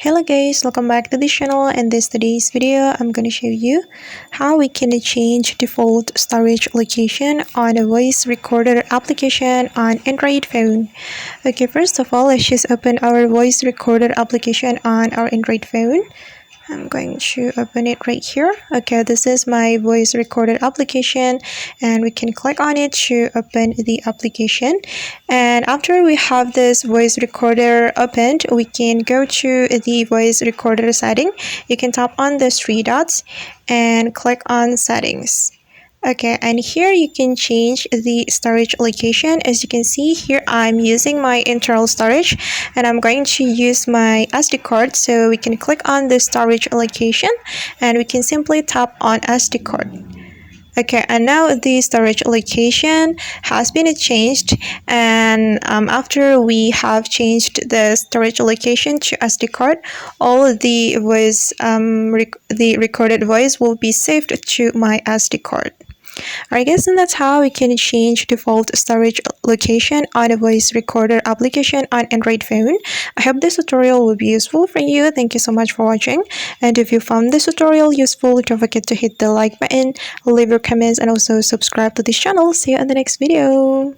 Hello guys, welcome back to the channel. In today's video, I'm going to show you how we can change default storage location on a voice recorder application on Android phone. Okay, first of all, let's just open our voice recorder application on our Android phone. I'm going to open it right here. Okay, this is my voice recorder application, and we can click on it to open the application. And after we have this voice recorder opened, we can go to the voice recorder setting. You can tap on the three dots and click on settings. Okay, and here you can change the storage location. As you can see here, I'm using my internal storage and I'm going to use my SD card. So we can click on the storage location and we can simply tap on SD card. Okay, and now the storage location has been changed, and after we have changed the storage location to SD card, all the voice the recorded voice will be saved to my SD card. Alright guys, and that's how we can change default storage location on a voice recorder application on Android phone. I hope this tutorial will be useful for you. Thank you so much for watching, and if you found this tutorial useful, don't forget to hit the like button, leave your comments, and also subscribe to this channel. See you in the next video.